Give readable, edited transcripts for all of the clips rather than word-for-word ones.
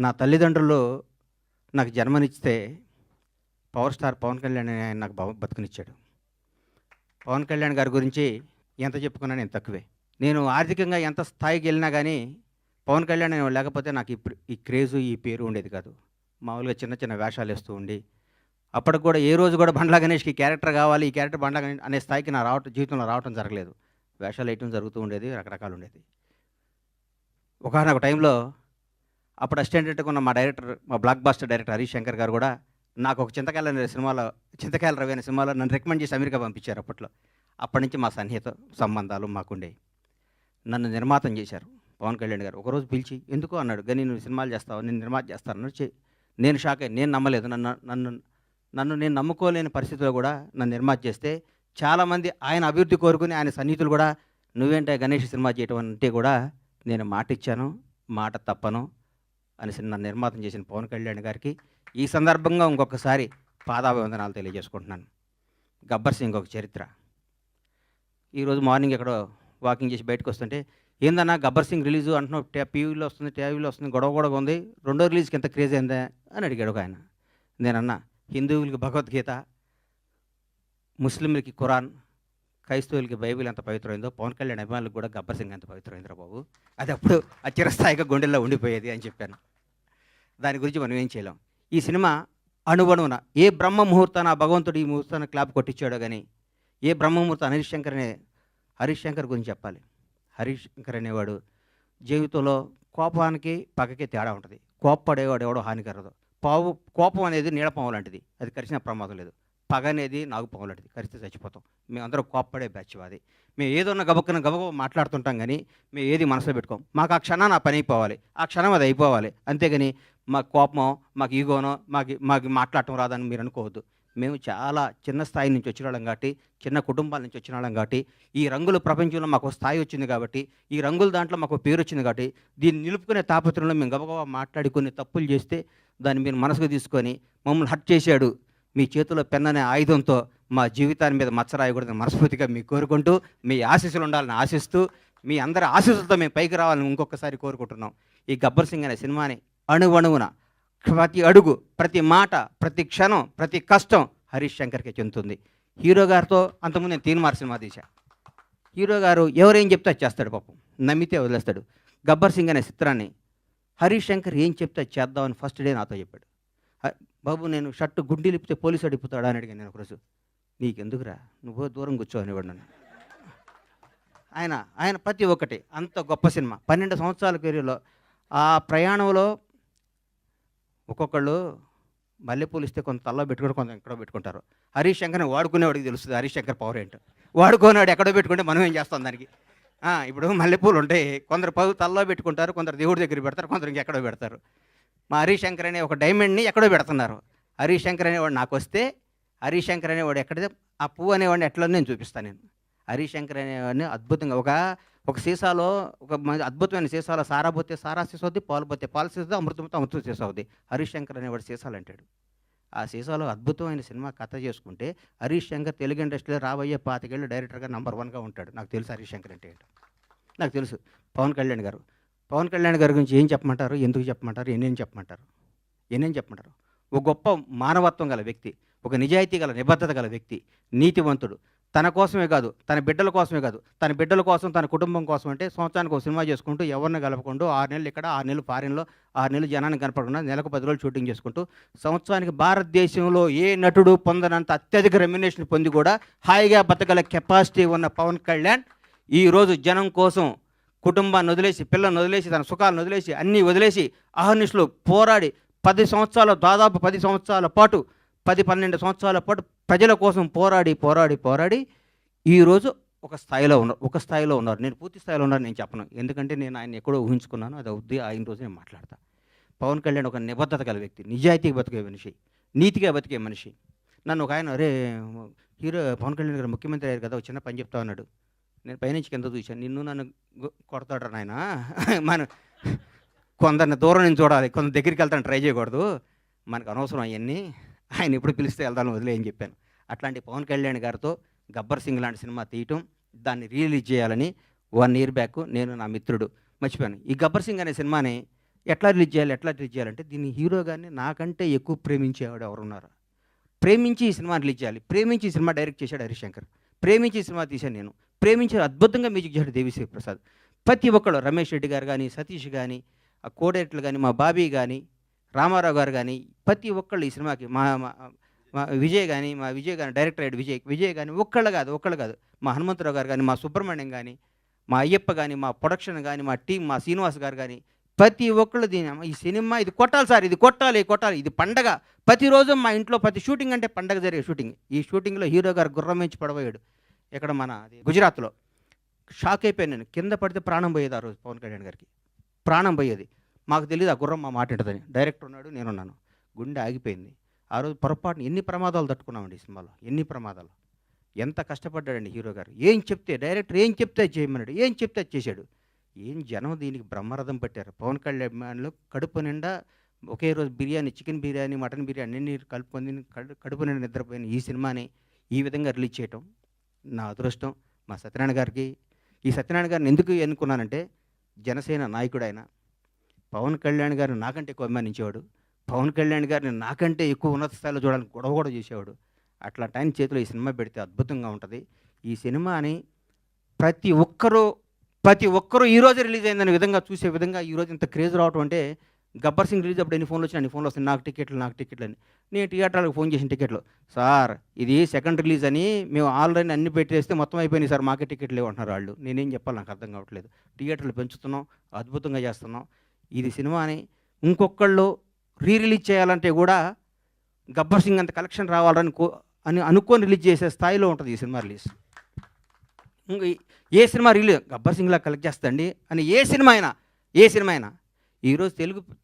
నా తల్లిదండ్రులు నాకు జన్మనిస్తే పవర్ స్టార్ పవన్ కళ్యాణ్ అనే ఆయన నాకు బతుకునిచ్చాడు. పవన్ కళ్యాణ్ గారి గురించి ఎంత చెప్పుకున్నా నేను తక్కువే. నేను ఆర్థికంగా ఎంత స్థాయికి వెళ్ళినా కానీ పవన్ కళ్యాణ్ అనేవాడు లేకపోతే నాకు ఇప్పుడు ఈ క్రేజు ఈ పేరు ఉండేది కాదు. మామూలుగా చిన్న చిన్న వేషాలు వేస్తూ ఉండి అప్పటికి కూడా ఏ రోజు కూడా బండ్లా గణేష్కి క్యారెక్టర్ కావాలి, ఈ క్యారెక్టర్ బండ్లా గణేష్ అనే స్థాయికి నా జీవితంలో రావటం జరగలేదు. వేషాలు వేయటం జరుగుతూ ఉండేది, రకరకాలు ఉండేది. ఒకనొక టైంలో అప్పుడు అసిస్టెంట్గా ఉన్న మా blockbuster director Harish Shankar garu కూడా నాకు ఒక చింతకాయల రవి అనే సినిమాలో నన్ను రికమెండ్ చేసి అమెరికా పంపించారు అప్పట్లో. అప్పటి నుంచి మా సన్నిహిత సంబంధాలు మాకుండేవి. నన్ను నిర్మాతం చేశారు పవన్ కళ్యాణ్ గారు. ఒకరోజు పిలిచి ఎందుకో అన్నాడు, గని నువ్వు సినిమాలు చేస్తావు, నేను నిర్మాత చేస్తాను. నేను షాక్ అయ్యి, నేను నమ్మలేదు. నన్ను నేను నమ్ముకోలేని పరిస్థితిలో కూడా నన్ను నిర్మాత చేస్తే చాలామంది ఆయన అభివృద్ధి కోరుకుని ఆయన సన్నిహితులు కూడా నువ్వేంటే గణేష్ సినిమా చేయటం అంటే కూడా నేను మాట ఇచ్చాను, మాట తప్పను అని నన్ను నిర్మాతం చేసిన పవన్ కళ్యాణ్ గారికి ఈ సందర్భంగా ఇంకొకసారి పాదాభివందనాలు తెలియజేసుకుంటున్నాను. గబ్బర్ సింగ్ ఒక చరిత్ర. ఈరోజు మార్నింగ్ ఎక్కడో వాకింగ్ చేసి బయటకు వస్తుంటే ఏందన్నా గబ్బర్ సింగ్ రిలీజు అంటున్నావు, టీవీలో వస్తుంది, గొడవ ఉంది, రెండో రిలీజ్కి ఎంత క్రేజ్ అయిందా అని అడిగాడు ఒక ఆయన. నేనన్నా హిందువులకి భగవద్గీత, ముస్లింలకి ఖురాన్, క్రైస్తవులకి బైబిల్ ఎంత పవిత్రమైందో పవన్ కళ్యాణ్ అభిమానులకు కూడా గబ్బర్ సింగ్ ఎంత పవిత్రమైందిరా బాబు, అది అప్పుడు ఆ చిరస్థాయిగా గుండెల్లో ఉండిపోయేది అని చెప్పాను. దాని గురించి మనం ఏం చేయలేం. ఈ సినిమా అణువణువున ఏ బ్రహ్మ ముహూర్తాన భగవంతుడు ఈ ముహూర్తాన్ని క్లాప్ కొట్టించాడో కానీ ఏ బ్రహ్మ ముహూర్తం హరీష్ శంకర్ గురించి చెప్పాలి. హరీష్ శంకర్ అనేవాడు జీవితంలో కోపానికి పగకి తేడా ఉంటుంది. కోప్పడేవాడు ఎవడో హానికరదు. కోపం అనేది నీడపాము లాంటిది, అది కరిచిన ప్రమాదం లేదు. పగ అనేది నాగుపాము లాంటిది, కరిస్తే చచ్చిపోతాం. మేమందరం కోప్పడే బ్యాచ్ అది. మేము ఏదన్నా గబగబ మాట్లాడుతుంటాం కానీ మేము ఏది మనసులో పెట్టుకోం. మాకు ఆ క్షణాన్ని ఆ పని అయిపోవాలి, ఆ క్షణం అది అయిపోవాలి. అంతేగాని మాకు కోపమో మాకు ఈగోనో మాకు మాట్లాడటం రాదని మీరు అనుకోవద్దు. మేము చాలా చిన్న స్థాయి నుంచి వచ్చిన వాళ్ళం కాబట్టి, చిన్న కుటుంబాల నుంచి వచ్చిన వాళ్ళం కాబట్టి, ఈ రంగుల ప్రపంచంలో మాకు స్థాయి వచ్చింది కాబట్టి, ఈ రంగుల దాంట్లో మాకు పేరు వచ్చింది కాబట్టి, దీన్ని నిలుపుకునే తాపత్రంలో మేము గబగబా మాట్లాడి కొన్ని తప్పులు చేస్తే దాన్ని మీరు మనసుకు తీసుకొని మమ్మల్ని హర్ట్ చేశాడు, మీ చేతిలో పెన్ అనే ఆయుధంతో మా జీవితాన్ని మీద మచ్చరాయకూడదని మనస్ఫూర్తిగా మీకు కోరుకుంటూ, మీ ఆశీస్సులు ఉండాలని ఆశిస్తూ, మీ అందరి ఆశీస్సులతో మేము పైకి రావాలని ఇంకొకసారి కోరుకుంటున్నాం. ఈ గబ్బర్ సింగ్ అనే సినిమాని అణువణువున ప్రతి అడుగు, ప్రతి మాట, ప్రతి క్షణం, ప్రతి కష్టం హరీష్ శంకర్కే చెందుతుంది. హీరో గారితో అంతకుముందు నేను తీన్మార్ సినిమా తీశా. హీరో గారు ఎవరేం చెప్తే అది చేస్తాడు, పాపం నమ్మితే వదిలేస్తాడు. గబ్బర్ సింగ్ అనే చిత్రాన్ని హరీష్ శంకర్ ఏం చెప్తే అది చేద్దామని ఫస్ట్ డే నాతో చెప్పాడు. బాబు నేను షర్టు గుండీ లిపితే పోలీసు అడిగిపోతాడా అని అడిగాను నేను ఒకరోజు. నీకెందుకురా, నువ్వు దూరం కూర్చో అనేవాడు నన్ను. ఆయన ప్రతి ఒక్కటి అంత గొప్ప సినిమా. 12 సంవత్సరాల కెరీర్లో ఆ ప్రయాణంలో ఒక్కొక్కళ్ళు మల్లెపూలు ఇస్తే కొంత తల్లో పెట్టుకుంటే కొంత ఎక్కడో పెట్టుకుంటారు. హరీష్ శంకర్ని వాడుకునేవాడికి తెలుస్తుంది హరీష్ శంకర్ పవర్ ఏంటో. వాడుకునేవాడు ఎక్కడో పెట్టుకుంటే మనం ఏం చేస్తాం దానికి. ఇప్పుడు మల్లెపూలు ఉంటాయి, కొందరు తల్లో పెట్టుకుంటారు, కొందరు దేవుడి దగ్గర పెడతారు, కొందరు ఇంకెక్కడో పెడతారు. మా హరీష్ శంకర్ అనే ఒక డైమండ్ని ఎక్కడో పెడుతున్నారు. హరీష్ శంకర్ అనేవాడు నాకు వస్తే, హరీష్ శంకర్ అనేవాడు ఎక్కడితే ఆ పువ్వు అనేవాడిని ఎట్లా నేను చూపిస్తాను. నేను హరీష్ శంకర్ అనేవాడిని అద్భుతంగా ఒక సీసాలో ఒక అద్భుతమైన సీసాలో సారా పోతే సారా సీసా అవుద్ది, పాలు పోతే పాలు సీసా, అమృతంతో అమృతం సీసా అవుద్ది. హరీష్ శంకర్ అనేవాడు సీసాలు అంటాడు. ఆ సీసాలో అద్భుతమైన సినిమా కథ చేసుకుంటే హరీష్ శంకర్ తెలుగు ఇండస్ట్రీలో రాబోయే 25 ఏళ్ళు డైరెక్టర్గా నంబర్ 1గా ఉంటాడు. నాకు తెలుసు హరీష్ శంకర్ అంటే ఏంటో, నాకు తెలుసు. పవన్ కళ్యాణ్ గారి గురించి ఏం చెప్పమంటారు, ఎందుకు చెప్పమంటారు, ఎన్నేం చెప్పమంటారు. ఒక గొప్ప మానవత్వం గల వ్యక్తి, ఒక నిజాయితీ గల నిబద్ధత గల వ్యక్తి, నీతివంతుడు. తన కోసమే కాదు, తన బిడ్డల కోసమే కాదు, తన బిడ్డల కోసం, తన కుటుంబం కోసం అంటే సంవత్సరానికి ఒక సినిమా చేసుకుంటూ ఎవరిని కలపకుండా 6 నెలలు ఇక్కడ, 6 నెలలు ఫారిన్లో, 6 నెలలు జనాన్ని కనపడకుండా నెలకు 10 రోజులు షూటింగ్ చేసుకుంటూ సంవత్సరానికి భారతదేశంలో ఏ నటుడు పొందనంత అత్యధిక రెమ్యునేషన్ పొంది కూడా హాయిగా బతకగల కెపాసిటీ ఉన్న పవన్ కళ్యాణ్ ఈరోజు జనం కోసం కుటుంబాన్ని వదిలేసి, పిల్లల్ని వదిలేసి, తన సుఖాలను వదిలేసి, అన్నీ వదిలేసి అహర్నిశలు పోరాడి దాదాపు 10 సంవత్సరాల పాటు 10-12 సంవత్సరాల పాటు ప్రజల కోసం పోరాడి ఈరోజు ఒక స్థాయిలో ఉన్నారు. నేను పూర్తి స్థాయిలో ఉన్నాను నేను చెప్పను, ఎందుకంటే నేను ఆయన ఎక్కడో ఊహించుకున్నాను, అది అవుద్ది ఆయన రోజు నేను మాట్లాడతా. పవన్ కళ్యాణ్ ఒక నిబద్ధత గల వ్యక్తి, నిజాయితీగా బతికే మనిషి, నీతిగా బతికే మనిషి. నన్ను ఒక ఆయన హీరో పవన్ కళ్యాణ్ గారు ముఖ్యమంత్రి అయ్యారు కదా, ఒక చిన్న పని చెప్తా అన్నాడు. నేను పైనుంచి కింద చూశాను, నన్ను కొడతాడు నాయన, మనం కొందరిని దూరం నుంచి చూడాలి, కొందరు దగ్గరికి వెళ్తాను ట్రై చేయకూడదు, మనకు అనవసరం అవన్నీ, ఆయన ఎప్పుడు పిలిస్తే వెళ్తాను వదిలే అని చెప్పాను. అట్లాంటి పవన్ కళ్యాణ్ గారితో గబ్బర్ సింగ్ లాంటి సినిమా తీయటం, దాన్ని రిలీజ్ చేయాలని 1 year బ్యాక్ నేను నా మిత్రుడు మర్చిపోయాను. ఈ గబ్బర్ సింగ్ అనే సినిమాని ఎట్లా రిలీజ్ చేయాలి, ఎట్లా రిలీజ్ చేయాలంటే దీన్ని హీరో గారిని నాకంటే ఎక్కువ ప్రేమించేవాడు ఎవరున్నారు? ప్రేమించి ఈ సినిమా రిలీజ్ చేయాలి. ప్రేమించి ఈ సినిమా డైరెక్ట్ చేశాడు హరిశంకర్. ప్రేమించి ఈ సినిమా తీశాను నేను. ప్రేమించి అద్భుతంగా మ్యూజిక్ చేశాడు దేవిశ్రీ ప్రసాద్. ప్రతి ఒక్కళ్ళు రమేష్ రెడ్డి గారు కానీ, సతీష్ కానీ, ఆ కోడైరెక్టర్లు కానీ, మా బాబీ కానీ, రామారావు గారు కానీ, ప్రతి ఒక్కళ్ళు ఈ సినిమాకి మా మా- మా విజయ్ కానీ, డైరెక్టర్ అయ్యాడు విజయ్ కానీ ఒక్కళ్ళు కాదు, మా హనుమంతరావు గారు కానీ, మా సుబ్రహ్మణ్యం కానీ, మా అయ్యప్ప కానీ, మా ప్రొడక్షన్ కానీ, మా టీం, మా శ్రీనివాస్ గారు కానీ, ప్రతి ఒక్కళ్ళు ఈ సినిమా ఇది కొట్టాలి సార్, ఇది కొట్టాలి, ఇది పండగ. ప్రతిరోజు మా ఇంట్లో ప్రతి షూటింగ్ అంటే పండగ జరిగే షూటింగ్. ఈ షూటింగ్లో హీరో గారు గుర్రం నుంచి పడబోయాడు ఇక్కడ మన గుజరాత్లో. షాక్ అయిపోయాను నేను. కింద పడితే ప్రాణం పోయేది ఆ రోజు పవన్ కళ్యాణ్ గారికి. ప్రాణం పోయేది. మాకు తెలియదు ఆ గుర్రం మా మాట ఉంటుందని. డైరెక్టర్ ఉన్నాడు, నేనున్నాను. గుండె ఆగిపోయింది. ఆ రోజు పొరపాటున ఎన్ని ప్రమాదాలు తట్టుకున్నామండి ఈ సినిమాలో, ఎన్ని ప్రమాదాలు. ఎంత కష్టపడ్డాడండి హీరో గారు. డైరెక్టర్ ఏం చెప్తే అది చేయమన్నాడు, ఏం చెప్తే అది చేశాడు. ఏం జనం దీనికి బ్రహ్మరథం పట్టారు. పవన్ కళ్యాణ్ అభిమానులు కడుపు నిండా ఒకే రోజు బిర్యానీ, చికెన్ బిర్యానీ, మటన్ బిర్యానీ అన్ని కలుపుకొని కడుపు నిండా నిద్రపోయిన ఈ సినిమాని ఈ విధంగా రిలీజ్ చేయటం నా అదృష్టం. మా సత్యనారాయణ గారికి, ఈ సత్యనారాయణ గారిని ఎందుకు ఎన్నుకున్నానంటే జనసేన నాయకుడు ఆయన. పవన్ కళ్యాణ్ గారిని నాకంటే ఎక్కువ అభిమానించేవాడు. పవన్ కళ్యాణ్ గారిని నాకంటే ఎక్కువ ఉన్నత స్థాయిలో చూడడానికి గొడవ కూడా చేసేవాడు. అట్లాంటి ఆయన చేతిలో ఈ సినిమా పెడితే అద్భుతంగా ఉంటుంది. ఈ సినిమాని ప్రతి ఒక్కరూ ఈరోజు రిలీజ్ అయిందనే విధంగా చూసే విధంగా ఈరోజు ఇంత క్రేజ్ రావటం అంటే, గబ్బర్ సింగ్ రిలీజ్ అప్పుడు ఎన్ని ఫోన్లు వచ్చినా అన్ని ఫోన్లు వస్తాయి, నాకు టికెట్లు అని. నేను థియేటర్లకు ఫోన్ చేసిన టికెట్లు, సార్ ఇది సెకండ్ రిలీజ్ అని మేము ఆల్రెడీ అన్ని పెట్టేస్తే మొత్తం అయిపోయినాయి సార్, మాకే టికెట్లు లేవు అంటున్నారు వాళ్ళు. నేనేం చెప్పాలి, నాకు అర్థం కావట్లేదు. థియేటర్లు పెంచుతున్నాం, అద్భుతంగా చేస్తున్నాం. ఇది సినిమాని ఇంకొకళ్ళు రిలీజ్ చేయాలంటే కూడా గబ్బర్ సింగ్ అంత కలెక్షన్ రావాలని అనుకొని రిలీజ్ చేసే స్థాయిలో ఉంటుంది ఈ సినిమా రిలీజ్. ఏ సినిమా రిలీజ్ గబ్బర్ సింగ్లా కలెక్ట్ చేస్తండి అని ఏ సినిమా అయినా ఈరోజు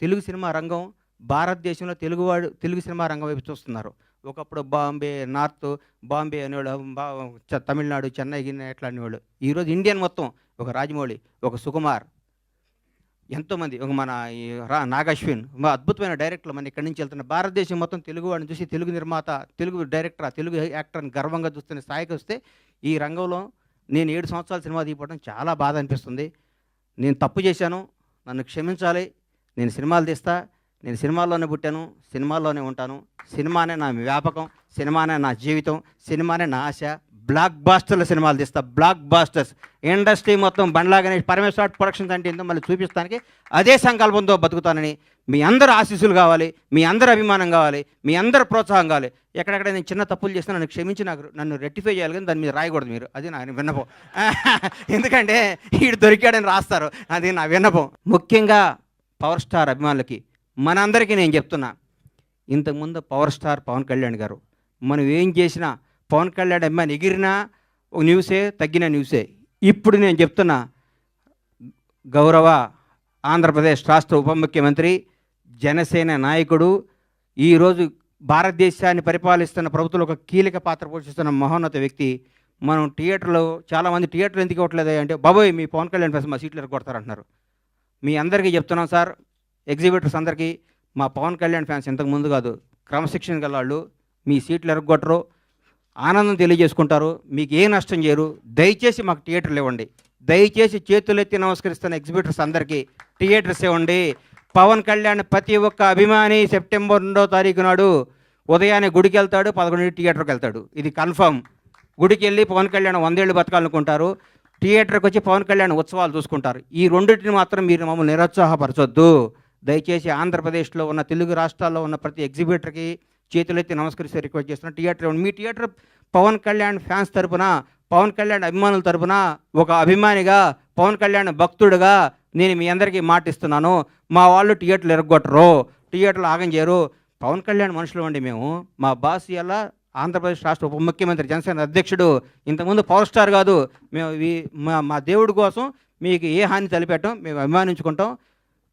తెలుగు సినిమా రంగం భారతదేశంలో తెలుగు సినిమా రంగం వైపు చూస్తున్నారు. ఒకప్పుడు బాంబే అనేవాళ్ళు, తమిళనాడు, చెన్నై ఎట్లా అనేవాళ్ళు. ఈరోజు ఇండియన్ మొత్తం ఒక రాజమౌళి, ఒక సుకుమార్, ఎంతోమంది, ఒక మన నాగశ్విన్, అద్భుతమైన డైరెక్టర్లు మన ఇక్కడి నుంచి వెళ్తున్న. భారతదేశం మొత్తం తెలుగు వాడిని చూసి తెలుగు నిర్మాత, తెలుగు డైరెక్టర్, తెలుగు యాక్టర్ని గర్వంగా చూస్తున్న స్థాయికి వస్తే ఈ రంగంలో నేను 7 సంవత్సరాల సినిమా తీయడం చాలా బాధ అనిపిస్తుంది. నేను తప్పు చేశాను, నన్ను క్షమించాలి. నేను సినిమాలు తీస్తా, నేను సినిమాల్లోనే పుట్టాను, సినిమాల్లోనే ఉంటాను. సినిమానే నా వ్యాపకం, సినిమానే నా జీవితం, సినిమానే నా ఆశ. బ్లాక్ బాస్టర్ల సినిమాలు తీస్తా, బ్లాక్ బాస్టర్స్. ఇండస్ట్రీ మొత్తం బండ్లా గణేష్, పరమేశ్వర ప్రొడక్షన్స్ అంటే ఏందో మళ్ళీ చూపిస్తానికి అదే సంకల్పంతో బతుకుతానని మీ అందరు ఆశీస్సులు కావాలి, మీ అందరు అభిమానం కావాలి, మీ అందరు ప్రోత్సాహం కావాలి. ఎక్కడెక్కడ నేను చిన్న తప్పులు చేస్తే నన్ను క్షమించి నన్ను రెక్టిఫై చేయాలి, కానీ దాని మీద రాయకూడదు మీరు. అది నా విన్నపం. ఎందుకంటే వీడు దొరికాడని రాస్తారు, అది నా విన్నపం. ముఖ్యంగా పవర్ స్టార్ అభిమానులకి మనందరికీ నేను చెప్తున్నా, ఇంతకుముందు పవర్ స్టార్ పవన్ కళ్యాణ్ గారు మనం ఏం చేసినా పవన్ కళ్యాణ్ అభిమాని ఎగిరినా న్యూసే, తగ్గిన న్యూసే. ఇప్పుడు నేను చెప్తున్నా, గౌరవ ఆంధ్రప్రదేశ్ రాష్ట్ర ఉప ముఖ్యమంత్రి, జనసేన నాయకుడు, ఈరోజు భారతదేశాన్ని పరిపాలిస్తున్న ప్రభుత్వంలో ఒక కీలక పాత్ర పోషిస్తున్న మహోన్నత వ్యక్తి. మనం థియేటర్లో చాలామంది థియేటర్లు ఎందుకు ఇవ్వట్లేదు అంటే, బాబోయ్ మీ పవన్ కళ్యాణ్ ఫ్యాన్స్ మా సీట్లు ఎరగొడతారంటున్నారు. మీ అందరికీ చెప్తున్నాం సార్, ఎగ్జిబిటర్స్ అందరికీ, మా పవన్ కళ్యాణ్ ఫ్యాన్స్ ఇంతకు ముందు కాదు, క్రమశిక్షణ గల వాళ్ళు. మీ సీట్లు ఎరగొట్టరు, ఆనందం తెలియజేసుకుంటారు, మీకు ఏ నష్టం చేయరు. దయచేసి మాకు థియేటర్లు ఇవ్వండి. దయచేసి చేతులెత్తి నమస్కరిస్తున్న ఎగ్జిబిటర్స్ అందరికీ థియేటర్స్ ఇవ్వండి. పవన్ కళ్యాణ్ ప్రతి ఒక్క అభిమాని సెప్టెంబర్ 2వ తారీఖు నాడు ఉదయాన్నే గుడికి వెళ్తాడు, 11 థియేటర్కి వెళ్తాడు. ఇది కన్ఫర్మ్. గుడికి వెళ్ళి పవన్ కళ్యాణ్ 100 ఏళ్ళు బతకాలనుకుంటారు, థియేటర్కి వచ్చి పవన్ కళ్యాణ్ ఉత్సవాలు చూసుకుంటారు. ఈ రెండింటిని మాత్రం మీరు మమ్మల్ని నిరుత్సాహపరచొద్దు. దయచేసి ఆంధ్రప్రదేశ్లో ఉన్న తెలుగు రాష్ట్రాల్లో ఉన్న ప్రతి ఎగ్జిబిటర్కి చేతులెత్తి నమస్కరిస్తే రిక్వెస్ట్ చేస్తున్నా, థియేటర్ మీ థియేటర్ పవన్ కళ్యాణ్ ఫ్యాన్స్ తరపున, పవన్ కళ్యాణ్ అభిమానుల తరపున, ఒక అభిమానిగా, పవన్ కళ్యాణ్ భక్తుడుగా నేను మీ అందరికీ మాటిస్తున్నాను. మా వాళ్ళు థియేటర్లు ఎరగొట్టరు, థియేటర్లు ఆగం చేయరు. పవన్ కళ్యాణ్ మనుషులు అండి మేము. మా బాస్ ఇలా ఆంధ్రప్రదేశ్ రాష్ట్ర ఉప ముఖ్యమంత్రి, జనసేన అధ్యక్షుడు, ఇంతకుముందు పవర్ స్టార్ కాదు. మేము మా దేవుడి కోసం మీకు ఏ హాని తలపెట్టం, మేము అభిమానించుకుంటాం.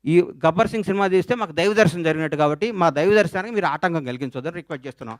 ఈ గబ్బర్ సింగ్ సినిమా తీస్తే మాకు దైవ దర్శనం జరిగినట్టు కాబట్టి మా దైవ దర్శనానికి మీరు ఆటంకం కలిగించొద్దని రిక్వెస్ట్ చేస్తున్నాం.